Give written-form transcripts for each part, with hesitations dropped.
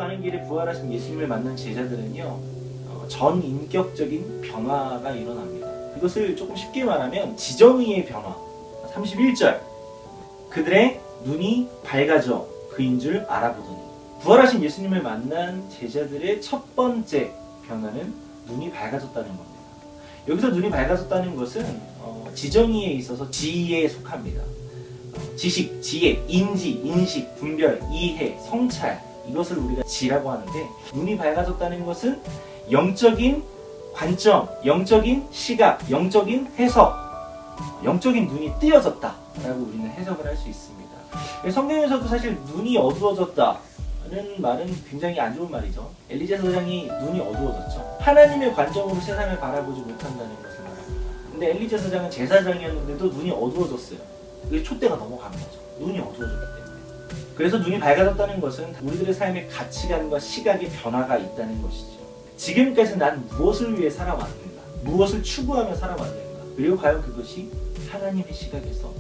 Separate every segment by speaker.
Speaker 1: 가는 길에 부활하신 예수님을 만난 제자들은요, 전인격적인 변화가 일어납니다. 그것을 조금 쉽게 말하면 지정의의 변화. 31절, 그들의 눈이 밝아져 그인 줄 알아보더니. 부활하신 예수님을 만난 제자들의 첫 번째 변화는 눈이 밝아졌다는 겁니다. 여기서 눈이 밝아졌다는 것은 지정의에 있어서 지혜에 속합니다. 지식, 지혜, 인지, 인식, 분별, 이해, 성찰, 이것을 우리가 지라고 하는데, 눈이 밝아졌다는 것은 영적인 관점, 영적인 시각, 영적인 해석, 영적인 눈이 뜨여졌다 라고 우리는 해석을 할 수 있습니다. 성경에서도 사실 눈이 어두워졌다는 말은 굉장히 안 좋은 말이죠. 엘리제 사장이 눈이 어두워졌죠. 하나님의 관점으로 세상을 바라보지 못한다는 것을 말합니다. 근데 엘리제 사장은 제사장이었는데도 눈이 어두워졌어요. 그게 촛대가 넘어가는 거죠. 눈이 어두워졌기 때문에. 그래서 눈이 밝아졌다는 것은 우리들의 삶의 가치관과 시각의 변화가 있다는 것이죠. 지금까지 난 무엇을 위해 살아왔는가? 무엇을 추구하며 살아왔는가? 그리고 과연 그것이 하나님의 시각에서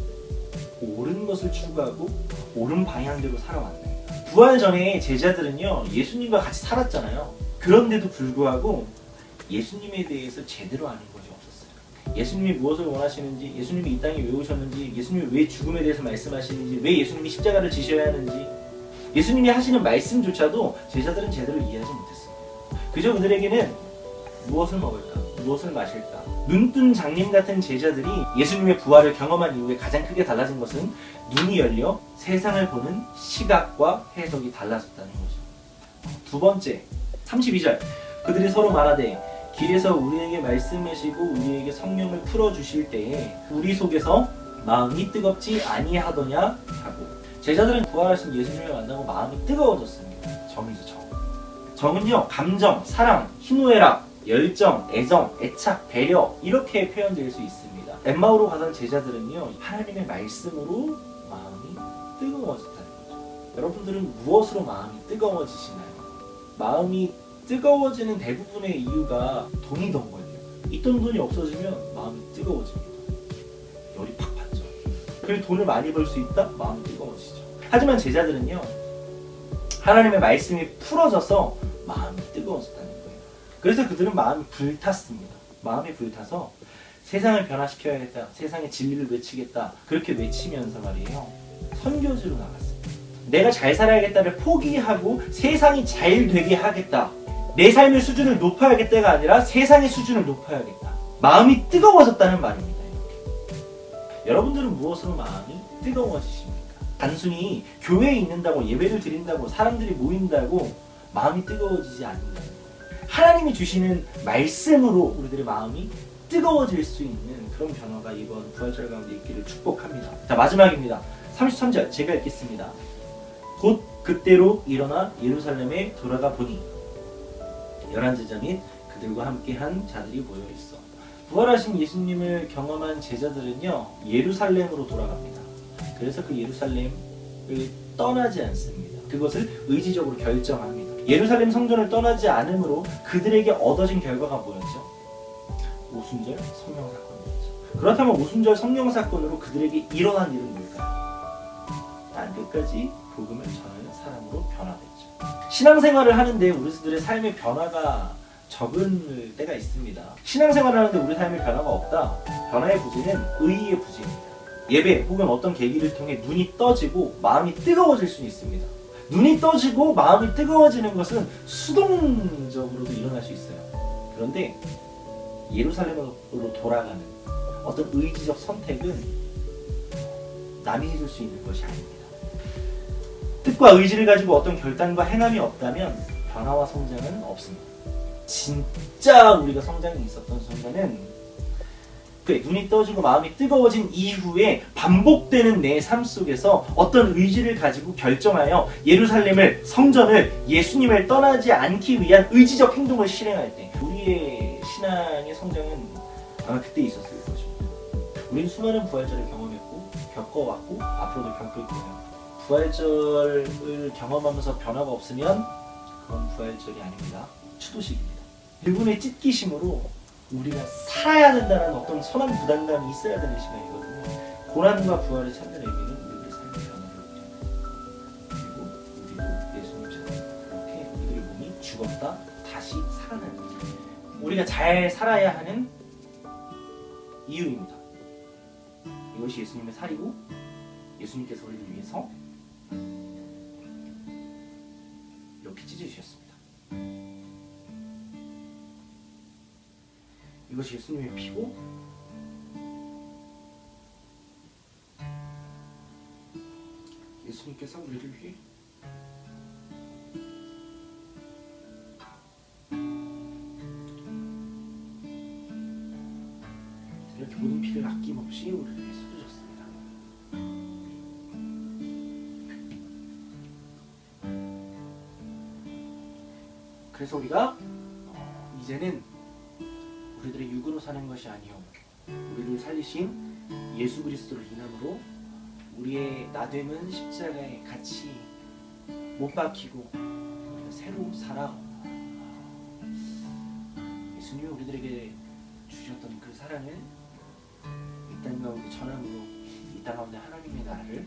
Speaker 1: 옳은 것을 추구하고 옳은 방향대로 살아왔는가? 부활 전에 제자들은요, 예수님과 같이 살았잖아요. 그런데도 불구하고 예수님에 대해서 제대로 아는 것이 없었어요. 예수님이 무엇을 원하시는지, 예수님이 이 땅에 왜 오셨는지, 예수님이 왜 죽음에 대해서 말씀하시는지, 왜 예수님이 십자가를 지셔야 하는지, 예수님이 하시는 말씀조차도 제자들은 제대로 이해하지 못했어요. 그저 그들에게는 무엇을 먹을까, 무엇을 마실까. 눈뜬 장님 같은 제자들이 예수님의 부활을 경험한 이후에 가장 크게 달라진 것은 눈이 열려 세상을 보는 시각과 해석이 달라졌다는 거죠. 두 번째, 32절. 그들이 서로 말하되 길에서 우리에게 말씀하시고 우리에게 성령을 풀어주실 때에 우리 속에서 마음이 뜨겁지 아니하더냐 하고. 제자들은 부활하신 예수님을 만나고 마음이 뜨거워졌습니다. 정이죠, 정. 정은요, 감정, 사랑, 희노애락, 열정, 애정, 애착, 배려, 이렇게 표현될 수 있습니다. 엠마오로 가던 제자들은요, 하나님의 말씀으로 마음이 뜨거워졌다는 거죠. 여러분들은 무엇으로 마음이 뜨거워지시나요? 마음이 뜨거워지는 대부분의 이유가 돈이 던 거예요. 있던 돈이 없어지면 마음이 뜨거워집니다. 열이 팍 받죠. 그리고 돈을 많이 벌 수 있다? 마음이 뜨거워지죠. 하지만 제자들은요, 하나님의 말씀이 풀어져서 마음이 뜨거워졌다는 거예요. 그래서 그들은 마음이 불탔습니다. 마음이 불타서 세상을 변화시켜야겠다, 세상의 진리를 외치겠다, 그렇게 외치면서 말이에요, 선교지로 나갔습니다. 내가 잘 살아야겠다를 포기하고 세상이 잘 되게 하겠다, 내 삶의 수준을 높여야겠다가 아니라 세상의 수준을 높여야겠다. 마음이 뜨거워졌다는 말입니다. 이렇게. 여러분들은 무엇으로 마음이 뜨거워지십니까? 단순히 교회에 있는다고, 예배를 드린다고, 사람들이 모인다고 마음이 뜨거워지지 않는다는 거예요. 하나님이 주시는 말씀으로 우리들의 마음이 뜨거워질 수 있는 그런 변화가 이번 부활절 가운데 있기를 축복합니다. 자, 마지막입니다. 33절 제가 읽겠습니다. 곧 그때로 일어나 예루살렘에 돌아가 보니 열한 제자 및 그들과 함께한 자들이 모여 있어. 부활하신 예수님을 경험한 제자들은요, 예루살렘으로 돌아갑니다. 그래서 그 예루살렘을 떠나지 않습니다. 그것을 의지적으로 결정합니다. 예루살렘 성전을 떠나지 않으므로 그들에게 얻어진 결과가 뭐였죠? 오순절 성령 사건이었죠. 그렇다면 오순절 성령 사건으로 그들에게 일어난 일은 뭘까요? 땅 끝까지 복음을 전하는 사람으로 변화됐죠. 신앙생활을 하는데 우리들의 삶의 변화가 적은 때가 있습니다. 신앙생활을 하는데 우리 삶의 변화가 없다. 변화의 부재는 의의의 부재입니다. 예배 혹은 어떤 계기를 통해 눈이 떠지고 마음이 뜨거워질 수 있습니다. 눈이 떠지고 마음이 뜨거워지는 것은 수동적으로도 일어날 수 있어요. 그런데 예루살렘으로 돌아가는 어떤 의지적 선택은 남이 해줄 수 있는 것이 아닙니다. 뜻과 의지를 가지고 어떤 결단과 행함이 없다면 변화와 성장은 없습니다. 진짜 우리가 성장이 있었던 순간은 눈이 떠지고 마음이 뜨거워진 이후에 반복되는 내 삶 속에서 어떤 의지를 가지고 결정하여 예루살렘을, 성전을, 예수님을 떠나지 않기 위한 의지적 행동을 실행할 때 우리의 신앙의 성장은 아마 그때 있었을 것입니다. 우리는 수많은 부활절을 경험했고 겪어왔고 앞으로도 겪을 거예요. 부활절을 경험하면서 변화가 없으면 그건 부활절이 아닙니다. 추도식입니다. 일본의 찢기심으로 우리가 살아야 된다는 어떤 선한 부담감이 있어야 되는 시간이거든요. 고난과 부활을 찾는 의미는 우리들의 삶의 변화를 그리고 우리도 예수님처럼 그렇게 죽었다 다시 살아나는 우리가 잘 살아야 하는 이유입니다. 이것이 예수님의 살이고 예수님께서 우리를 위해서 이렇게 찢으셨습니다. 이것이 예수님의 피고 예수님께서 우리를 위해 이렇게 모든 피를 아낌없이 우리를 위해 쏟으셨습니다. 그래서 우리가 이제는 우리들의 육으로 사는 것이 아니요 우리를 살리신 예수 그리스도를 인함으로 우리의 나됨은 십자가에 같이 못 박히고 우리가 새로 살아 예수님이 우리들에게 주셨던 그 사랑을 이 땅 가운데 전함으로 이 땅 가운데 하나님의 나라를